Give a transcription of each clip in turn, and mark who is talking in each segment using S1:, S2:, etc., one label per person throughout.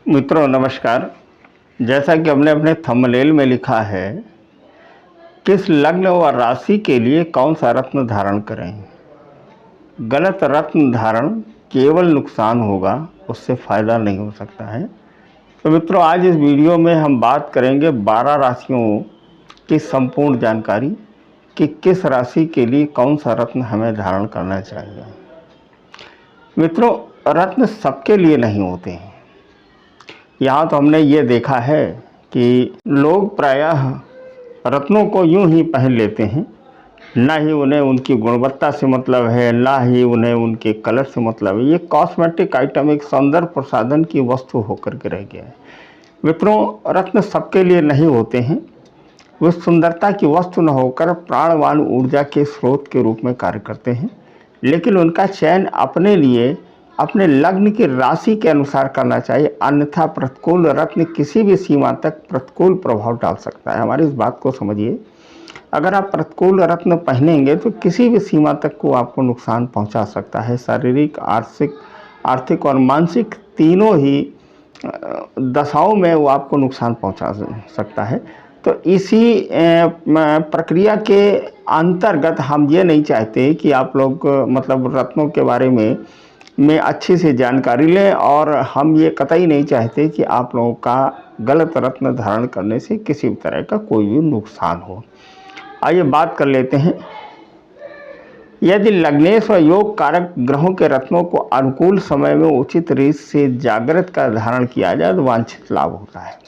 S1: मित्रों नमस्कार। जैसा कि हमने अपने थंबनेल में लिखा है, किस लग्न व राशि के लिए कौन सा रत्न धारण करें। गलत रत्न धारण केवल नुकसान होगा, उससे फ़ायदा नहीं हो सकता है। तो मित्रों, आज इस वीडियो में हम बात करेंगे 12 राशियों की संपूर्ण जानकारी कि किस राशि के लिए कौन सा रत्न हमें धारण करना चाहिए। मित्रों, रत्न सबके लिए नहीं होते हैं। यहाँ तो हमने ये देखा है कि लोग प्रायः रत्नों को यूं ही पहन लेते हैं, ना ही उन्हें उनकी गुणवत्ता से मतलब है, ना ही उन्हें उनके कलर से मतलब है। ये कॉस्मेटिक आइटम एक सौंदर्य प्रसाधन की वस्तु होकर के रह गया है। मित्रों, रत्न सबके लिए नहीं होते हैं। वे सुंदरता की वस्तु न होकर प्राणवान ऊर्जा के स्रोत के रूप में कार्य करते हैं, लेकिन उनका चयन अपने लिए अपने लग्न की राशि के अनुसार करना चाहिए, अन्यथा प्रतिकूल रत्न किसी भी सीमा तक प्रतिकूल प्रभाव डाल सकता है। हमारी इस बात को समझिए। अगर आप प्रतिकूल रत्न पहनेंगे तो किसी भी सीमा तक को आपको नुकसान पहुंचा सकता है। शारीरिक, आर्थिक और मानसिक तीनों ही दशाओं में वो आपको नुकसान पहुंचा सकता है। तो इसी प्रक्रिया के अंतर्गत हम ये नहीं चाहते कि आप लोग मतलब रत्नों के बारे में अच्छी से जानकारी लें, और हम ये कतई नहीं चाहते कि आप लोगों का गलत रत्न धारण करने से किसी भी तरह का कोई भी नुकसान हो। आइए बात कर लेते हैं। यदि लग्नेश व योग कारक ग्रहों के रत्नों को अनुकूल समय में उचित रीत से जागृत कर धारण किया जाए तो वांछित लाभ होता है।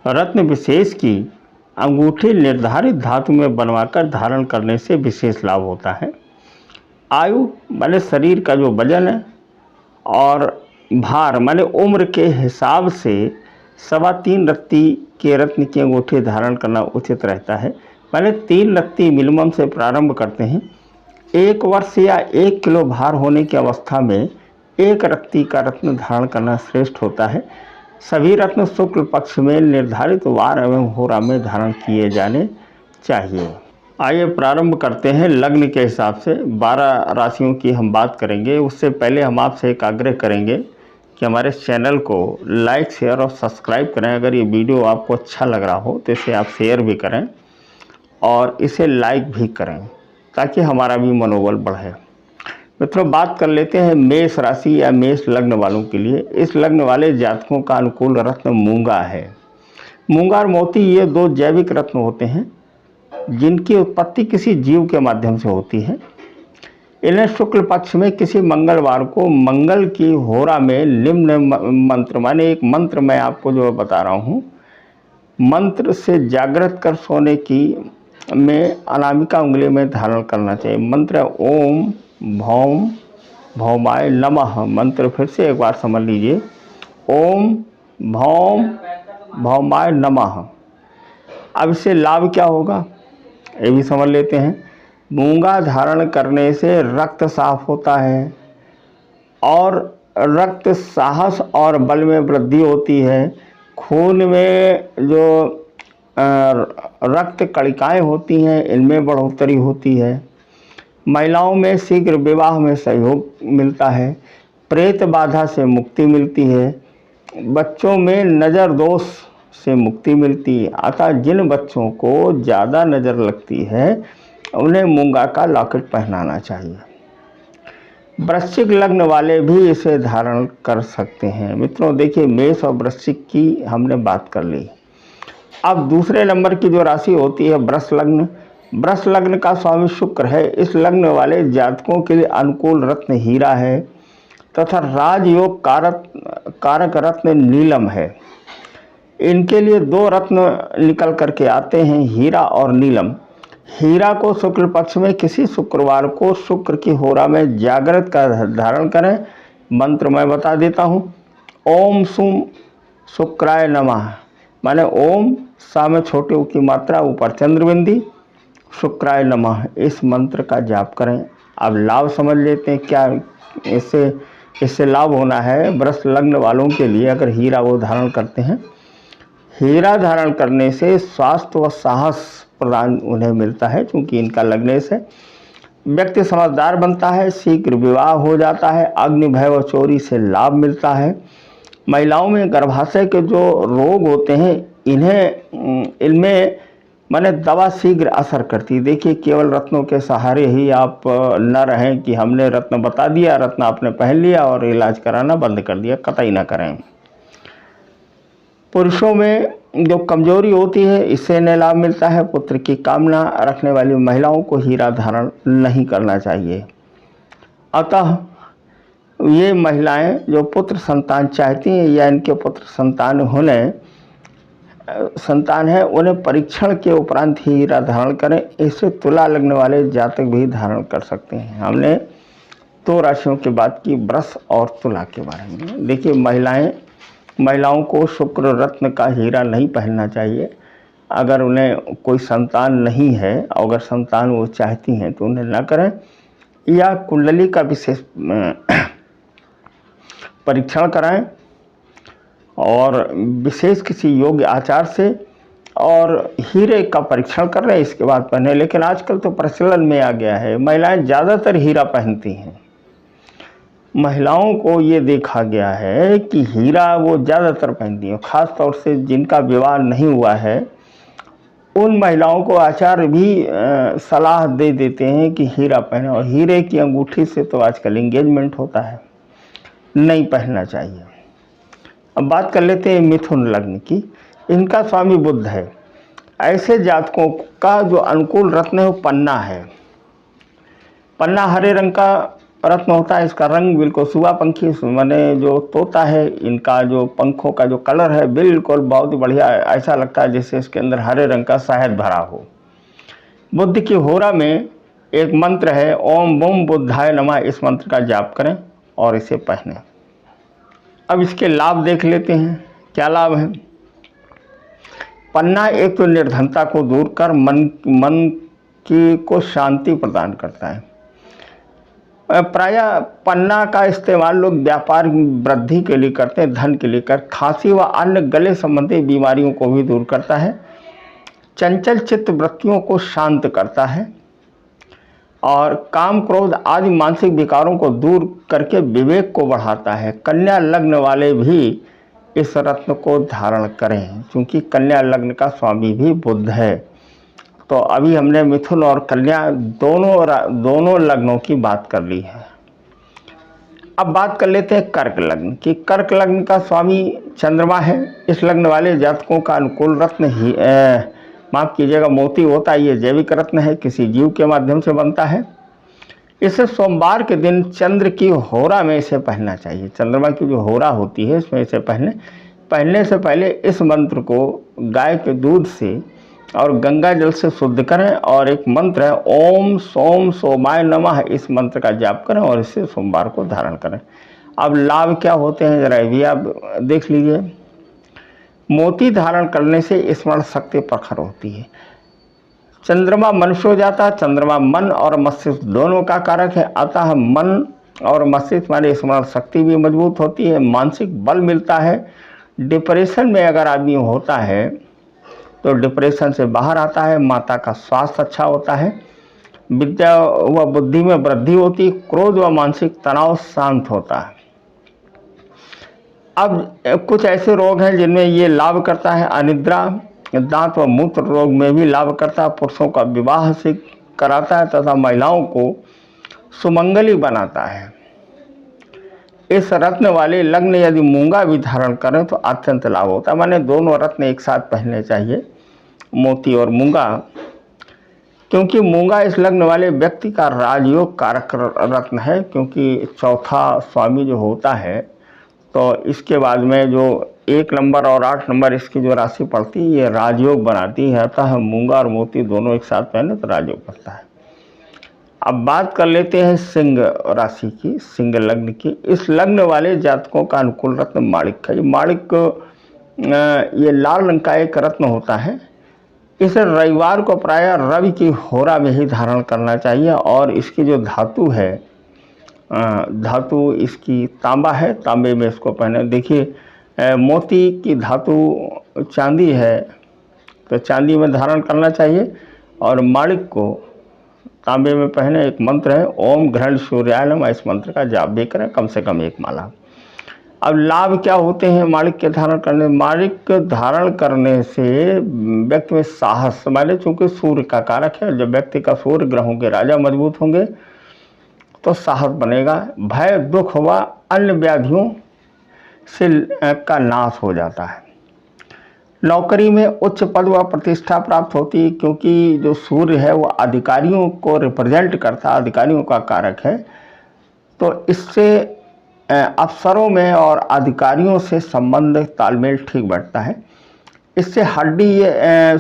S1: रत्न विशेष की अंगूठी निर्धारित धातु में बनवाकर धारण करने से विशेष लाभ होता है। आयु माने शरीर का जो वजन है, और भार माने उम्र के हिसाब से 3.25 रत्ती के रत्न की अंगूठी धारण करना उचित रहता है। माने 3 रत्ती मिनिमम से प्रारंभ करते हैं। 1 वर्ष या 1 किलो भार होने की अवस्था में 1 रत्ती का रत्न धारण करना श्रेष्ठ होता है। सभी रत्न शुक्ल पक्ष में निर्धारित वार एवं होरा में धारण किए जाने चाहिए। आइए प्रारंभ करते हैं लग्न के हिसाब से। 12 राशियों की हम बात करेंगे। उससे पहले हम आपसे एक आग्रह करेंगे कि हमारे चैनल को लाइक, शेयर और सब्सक्राइब करें। अगर ये वीडियो आपको अच्छा लग रहा हो तो इसे आप शेयर भी करें और इसे लाइक भी करें, ताकि हमारा भी मनोबल बढ़े। मित्रों, बात कर लेते हैं मेष राशि या मेष लग्न वालों के लिए। इस लग्न वाले जातकों का अनुकूल रत्न मूंगा है। मूंगा और मोती ये 2 जैविक रत्न होते हैं जिनकी उत्पत्ति किसी जीव के माध्यम से होती है। इन्हें शुक्ल पक्ष में किसी मंगलवार को मंगल की होरा में निम्न मंत्र, माने एक मंत्र मैं आपको जो बता रहा हूँ, मंत्र से जागृत कर सोने की में अनामिका उंगली में धारण करना चाहिए। मंत्र ओम भौम भौमाय नमः। मंत्र फिर से एक बार समझ लीजिए, ओम भौम भौमाय नमः। अब इससे लाभ क्या होगा ये भी समझ लेते हैं। मूंगा धारण करने से रक्त साफ होता है, और रक्त साहस और बल में वृद्धि होती है। खून में जो रक्त कणिकाएं होती हैं, इनमें बढ़ोतरी होती है। महिलाओं में शीघ्र विवाह में सहयोग मिलता है। प्रेत बाधा से मुक्ति मिलती है। बच्चों में नज़र दोष से मुक्ति मिलती है। अतः जिन बच्चों को ज़्यादा नज़र लगती है उन्हें मूंगा का लॉकेट पहनाना चाहिए। वृश्चिक लग्न वाले भी इसे धारण कर सकते हैं। मित्रों देखिए, मेष और वृश्चिक की हमने बात कर ली। अब दूसरे नंबर की जो राशि होती है वृष लग्न। वृष लग्न का स्वामी शुक्र है। इस लग्न वाले जातकों के लिए अनुकूल रत्न हीरा है तथा राजयोग कारक रत्न नीलम है। इनके लिए 2 रत्न निकल करके आते हैं, हीरा और नीलम। हीरा को शुक्ल पक्ष में किसी शुक्रवार को शुक्र की होरा में जागृत कर धारण करें। मंत्र मैं बता देता हूँ, ओम सुम शुक्राय नमः। माने ओम, सा में छोटे ऊ की मात्रा, ऊपर चंद्रबिंदी, शुक्राय नमः। इस मंत्र का जाप करें। अब लाभ समझ लेते हैं क्या इससे लाभ होना है। वृष लग्न वालों के लिए अगर हीरा वो धारण करते हैं, हीरा धारण करने से स्वास्थ्य व साहस प्रदान उन्हें मिलता है, क्योंकि इनका लग्नेश है। व्यक्ति समझदार बनता है, शीघ्र विवाह हो जाता है, अग्नि भय व चोरी से लाभ मिलता है। महिलाओं में गर्भाशय के जो रोग होते हैं इनमें माने दवा शीघ्र असर करती है। देखिए, केवल रत्नों के सहारे ही आप न रहें कि हमने रत्न बता दिया, रत्न आपने पहन लिया और इलाज कराना बंद कर दिया, कतई ना करें। पुरुषों में जो कमजोरी होती है इससे इन्हें लाभ मिलता है। पुत्र की कामना रखने वाली महिलाओं को हीरा धारण नहीं करना चाहिए। अतः ये महिलाएं जो पुत्र संतान चाहती हैं या इनके पुत्र संतान है, उन्हें परीक्षण के उपरांत ही हीरा धारण करें। इससे तुला लग्न वाले जातक भी धारण कर सकते हैं। हमने 2 राशियों की बात की, वृष और तुला के बारे में। देखिए, महिलाओं को शुक्र रत्न का हीरा नहीं पहनना चाहिए। अगर उन्हें कोई संतान नहीं है, अगर संतान वो चाहती हैं तो उन्हें न करें, या कुंडली का विशेष परीक्षण कराएं और विशेष किसी योग्य आचार से, और हीरे का परीक्षण कर रहे हैं इसके बाद पहने। लेकिन आजकल तो प्रचलन में आ गया है, महिलाएं ज़्यादातर हीरा पहनती हैं। महिलाओं को ये देखा गया है कि हीरा वो ज़्यादातर पहनती हैं। ख़ास तौर से जिनका विवाह नहीं हुआ है उन महिलाओं को आचार्य भी सलाह दे देते हैं कि हीरा पहने, और हीरे की अंगूठी से तो आजकल एंगेजमेंट होता है, नहीं पहनना चाहिए। अब बात कर लेते हैं मिथुन लग्न की। इनका स्वामी बुध है। ऐसे जातकों का जो अनुकूल रत्न है वो पन्ना है। पन्ना हरे रंग का रत्न होता है। इसका रंग बिल्कुल सुबह पंखी माने जो तोता है, इनका जो पंखों का जो कलर है बिल्कुल बहुत ही बढ़िया है। ऐसा लगता है जैसे इसके अंदर हरे रंग का शहद भरा हो। बुद्ध की होरा में एक मंत्र है, ओम बुम बुद्धाय नमः। इस मंत्र का जाप करें और इसे पहनें। अब इसके लाभ देख लेते हैं, क्या लाभ है। पन्ना एक तो निर्धनता को दूर कर मन की को शांति प्रदान करता है। प्रायः पन्ना का इस्तेमाल लोग व्यापार वृद्धि के लिए करते हैं, धन के लिए कर। खांसी व अन्य गले संबंधी बीमारियों को भी दूर करता है। चंचल चित्त वृत्तियों को शांत करता है और काम क्रोध आदि मानसिक विकारों को दूर करके विवेक को बढ़ाता है। कन्या लग्न वाले भी इस रत्न को धारण करें, क्योंकि कन्या लग्न का स्वामी भी बुध है। तो अभी हमने मिथुन और कन्या दोनों लग्नों की बात कर ली है। अब बात कर लेते हैं कर्क लग्न की। कर्क लग्न का स्वामी चंद्रमा है। इस लग्न वाले जातकों का अनुकूल रत्न ही माफ कीजिएगा मोती होता है। ये जैविक रत्न है, किसी जीव के माध्यम से बनता है। इसे सोमवार के दिन चंद्र की होरा में इसे पहनना चाहिए। चंद्रमा की जो होरा होती है इसमें इसे पहनने से पहले इस मंत्र को गाय के दूध से और गंगा जल से शुद्ध करें, और एक मंत्र है ओम सोम सोमाय नमः। इस मंत्र का जाप करें और इसे सोमवार को धारण करें। अब लाभ क्या होते हैं जरा भी आप देख लीजिए। मोती धारण करने से स्मरण शक्ति प्रखर होती है। चंद्रमा मनुष्य हो जाता है। चंद्रमा मन और मस्तिष्क दोनों का कारक है, अतः मन और मस्तिष्क हमारी स्मरण शक्ति भी मजबूत होती है, मानसिक बल मिलता है। डिप्रेशन में अगर आदमी होता है तो डिप्रेशन से बाहर आता है। माता का स्वास्थ्य अच्छा होता है। विद्या व बुद्धि में वृद्धि होती है। क्रोध व मानसिक तनाव शांत होता है। अब कुछ ऐसे रोग हैं जिनमें ये लाभ करता है। अनिद्रा, दांत व मूत्र रोग में भी लाभ करता है। पुरुषों का विवाह से कराता है तथा महिलाओं को सुमंगली बनाता है। इस रत्न वाले लग्न यदि मूंगा भी धारण करें तो अत्यंत लाभ होता है। माने दोनों रत्न एक साथ पहनने चाहिए, मोती और मूंगा, क्योंकि मूंगा इस लग्न वाले व्यक्ति का राजयोग कारक रत्न है। क्योंकि चौथा स्वामी जो होता है तो इसके बाद में जो 1 नंबर और 8 नंबर इसकी जो राशि पड़ती है ये राजयोग बनाती है। अतः मूंगा और मोती दोनों एक साथ पहने तो राजयोग बनता है। अब बात कर लेते हैं सिंह राशि की, सिंह लग्न की। इस लग्न वाले जातकों का अनुकूल रत्न माणिक है। माणिक ये लाल रंग का एक रत्न होता है। इसे रविवार को प्रायः रवि की होरा में ही धारण करना चाहिए। और इसकी जो धातु है, धातु इसकी तांबा है, तांबे में इसको पहने। देखिए मोती की धातु चांदी है तो चांदी में धारण करना चाहिए, और माणिक को तांबे में पहने। एक मंत्र है ओम ग्रहण सूर्याय नमः। इस मंत्र का जाप भी करें, कम से कम 1 माला। अब लाभ क्या होते हैं माणिक के धारण करने? माणिक धारण करने से व्यक्ति में साहस, माने चूंकि सूर्य का कारक है, जब व्यक्ति का सूर्य ग्रहों के राजा मजबूत होंगे तो साहस बनेगा, भय दुख व अन्य व्याधियों से का नाश हो जाता है। नौकरी में उच्च पद व प्रतिष्ठा प्राप्त होती है, क्योंकि जो सूर्य है वो अधिकारियों को रिप्रेजेंट करता है, अधिकारियों का कारक है, तो इससे अफसरों में और अधिकारियों से संबंध तालमेल ठीक बैठता है। इससे हड्डी,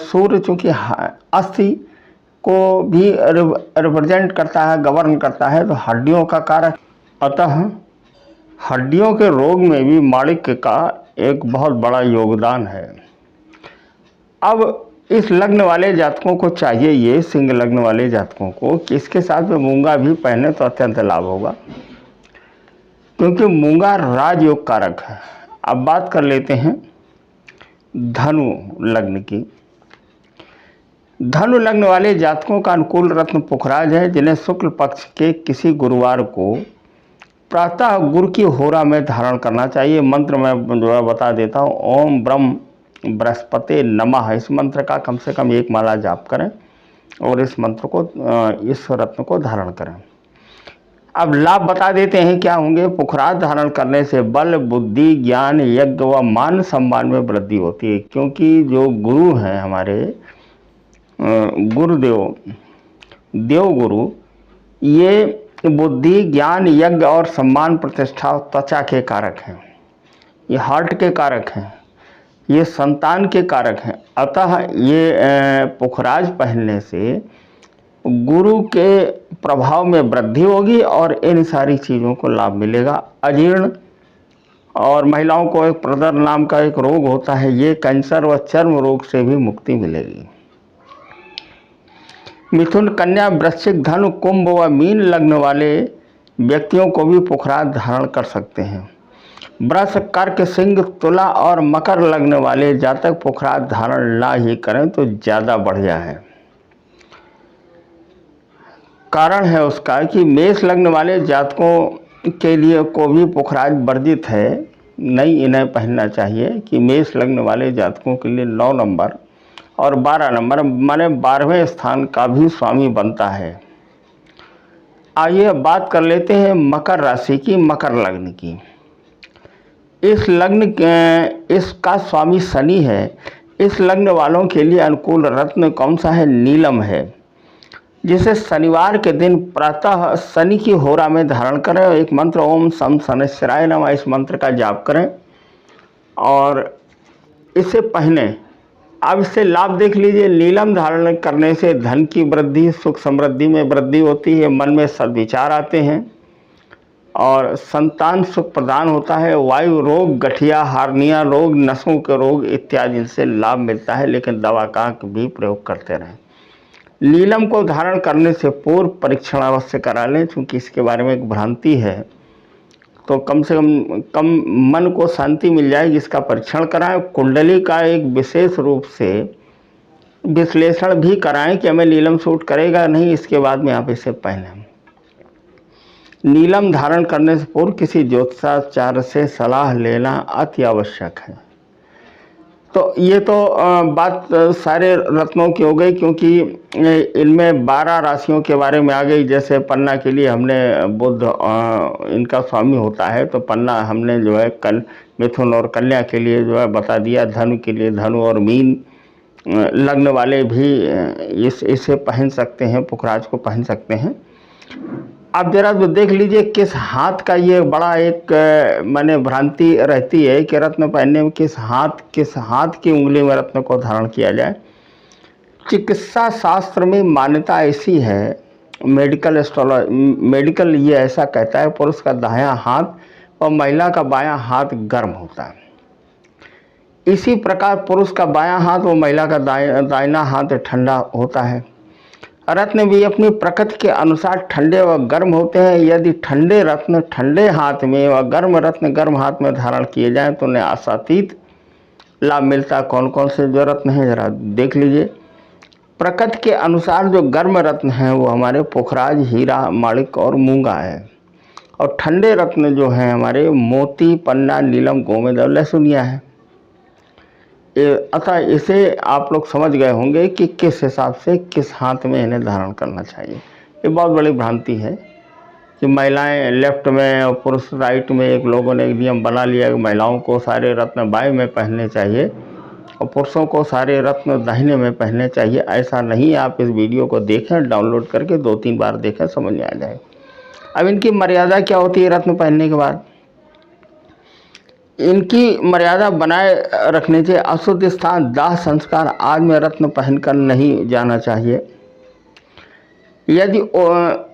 S1: सूर्य चूँकि अस्थि को भी रिप्रेजेंट करता है, गवर्न करता है, तो हड्डियों का कारक, अतः हड्डियों के रोग में भी माणिक का एक बहुत बड़ा योगदान है। अब इस लग्न वाले जातकों को चाहिए, ये सिंह लग्न वाले जातकों को, कि इसके साथ में मूंगा भी पहने तो अत्यंत लाभ होगा, क्योंकि मूंगा राजयोग कारक है। अब बात कर लेते हैं धनु लग्न की। धनु लग्न वाले जातकों का अनुकूल रत्न पुखराज है, जिन्हें शुक्ल पक्ष के किसी गुरुवार को प्रातः गुरु की होरा में धारण करना चाहिए। मंत्र मैं जो है बता देता हूँ। ओम ब्रह्म बृहस्पति नमः, इस मंत्र का कम से कम 1 माला जाप करें और इस मंत्र को, इस रत्न को धारण करें। अब लाभ बता देते हैं क्या होंगे। पुखराज धारण करने से बल, बुद्धि, ज्ञान, यज्ञ व मान सम्मान में वृद्धि होती है, क्योंकि जो गुरु हैं हमारे गुरुदेव, देवगुरु, ये बुद्धि, ज्ञान, यज्ञ और सम्मान, प्रतिष्ठा, त्वचा के कारक हैं, ये हार्ट के कारक हैं, ये संतान के कारक हैं। अतः ये पुखराज पहनने से गुरु के प्रभाव में वृद्धि होगी और इन सारी चीज़ों को लाभ मिलेगा। अजीर्ण, और महिलाओं को एक प्रदर नाम का एक रोग होता है, ये कैंसर व चर्म रोग से भी मुक्ति मिलेगी। मिथुन, कन्या, वृश्चिक, धनु, कुंभ व मीन लग्न वाले व्यक्तियों को भी पुखराज धारण कर सकते हैं। वृष, कर्क, सिंह, तुला और मकर लग्न वाले जातक पुखराज धारण ना ही करें तो ज़्यादा बढ़िया है। कारण है उसका कि मेष लग्न वाले जातकों के लिए को भी पुखराज वर्जित है, नहीं इन्हें पहनना चाहिए। कि मेष लग्न वाले जातकों के लिए 9 नंबर और 12 नंबर माने 12वें स्थान का भी स्वामी बनता है। आइए बात कर लेते हैं मकर राशि की, मकर लग्न की। इस लग्न इसका स्वामी शनि है। इस लग्न वालों के लिए अनुकूल रत्न कौन सा है? नीलम है, जिसे शनिवार के दिन प्रातः शनि की होरा में धारण करें। एक मंत्र ओम सम शनैश्चराय नमः, इस मंत्र का जाप करें और इसे पहने। अब इससे लाभ देख लीजिए। नीलम धारण करने से धन की वृद्धि, सुख समृद्धि में वृद्धि होती है, मन में सद्विचार आते हैं और संतान सुख प्रदान होता है। वायु रोग, गठिया, हार्निया रोग, नसों के रोग इत्यादि से लाभ मिलता है, लेकिन दवा का भी प्रयोग करते रहें। नीलम को धारण करने से पूर्व परीक्षण अवश्य करा लें, क्योंकि इसके बारे में एक भ्रांति है, तो कम से कम मन को शांति मिल जाएगी। इसका परीक्षण कराएं। कुंडली का एक विशेष रूप से विश्लेषण भी कराएं कि हमें नीलम सूट करेगा नहीं, इसके बाद में आप इसे पहनें। नीलम धारण करने से पूर्व किसी ज्योतिषाचार्य से सलाह लेना अति आवश्यक है। तो ये तो बात सारे रत्नों की हो गई, क्योंकि इनमें 12 राशियों के बारे में आ गई। जैसे पन्ना के लिए हमने बुध इनका स्वामी होता है, तो पन्ना हमने जो है मिथुन और कन्या के लिए जो है बता दिया। धनु के लिए धनु और मीन लग्न वाले भी इसे पहन सकते हैं, पुखराज को पहन सकते हैं। अब जरा तो देख लीजिए किस हाथ का ये बड़ा एक माने भ्रांति रहती है कि रत्न पहनने में किस हाथ की उंगली में रत्न को धारण किया जाए। चिकित्सा शास्त्र में मान्यता ऐसी है, मेडिकल ये ऐसा कहता है, पुरुष का दायां हाथ और महिला का बायां हाथ गर्म होता है। इसी प्रकार पुरुष का बायां हाथ और महिला का दाहिना हाथ ठंडा होता है। रत्न भी अपनी प्रकृति के अनुसार ठंडे व गर्म होते हैं। यदि ठंडे रत्न ठंडे हाथ में व गर्म रत्न गर्म हाथ में धारण किए जाएं तो उन्हें आशातीत लाभ मिलता है। कौन कौन से जो रत्न हैं जरा देख लीजिए। प्रकृति के अनुसार जो गर्म रत्न हैं वो हमारे पुखराज, हीरा, माणिक और मूंगा है, और ठंडे रत्न जो हैं हमारे मोती, पन्ना, नीलम, गोमेद और लहसुनिया है। अतः इसे आप लोग समझ गए होंगे कि किस हिसाब से किस हाथ में इन्हें धारण करना चाहिए। ये बहुत बड़ी भ्रांति है कि महिलाएं लेफ्ट में और पुरुष राइट में, एक लोगों ने एक नियम बना लिया कि महिलाओं को सारे रत्न बाएं में पहनने चाहिए और पुरुषों को सारे रत्न दाहिने में पहनने चाहिए। ऐसा नहीं। आप इस वीडियो को देखें, डाउनलोड करके 2-3 बार देखें, समझ में आ जाए। अब इनकी मर्यादा क्या होती है रत्न पहनने के बाद? इनकी मर्यादा बनाए रखने से अशुद्ध स्थान, दाह संस्कार आदि में रत्न पहनकर नहीं जाना चाहिए। यदि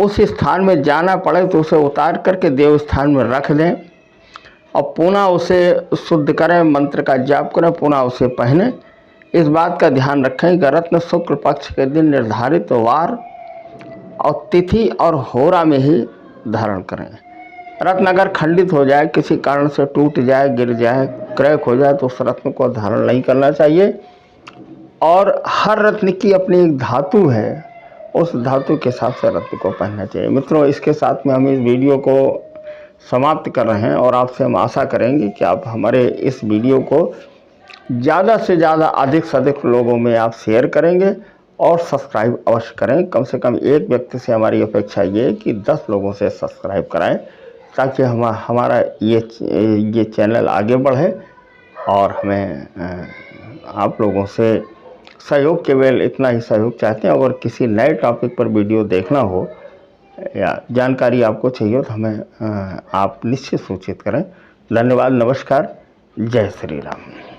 S1: उस स्थान में जाना पड़े तो उसे उतार करके देव स्थान में रख दें और पुनः उसे शुद्ध करें, मंत्र का जाप करें, पुनः उसे पहने। इस बात का ध्यान रखें कि रत्न शुक्ल पक्ष के दिन निर्धारित वार और तिथि और होरा में ही धारण करें। रत्न अगर खंडित हो जाए, किसी कारण से टूट जाए, गिर जाए, क्रैक हो जाए तो उस रत्न को धारण नहीं करना चाहिए। और हर रत्न की अपनी एक धातु है, उस धातु के हिसाब से रत्न को पहनना चाहिए। मित्रों, इसके साथ में हम इस वीडियो को समाप्त कर रहे हैं और आपसे हम आशा करेंगे कि आप हमारे इस वीडियो को ज़्यादा से ज़्यादा, अधिक से अधिक लोगों में आप शेयर करेंगे और सब्सक्राइब अवश्य करें। कम से कम एक व्यक्ति से हमारी अपेक्षा ये है कि 10 लोगों से सब्सक्राइब कराएं, ताकि हमारा ये चैनल आगे बढ़े और हमें आप लोगों से सहयोग, केवल इतना ही सहयोग चाहते हैं। अगर किसी नए टॉपिक पर वीडियो देखना हो या जानकारी आपको चाहिए तो हमें आप निश्चित सूचित करें। धन्यवाद, नमस्कार, जय श्री राम।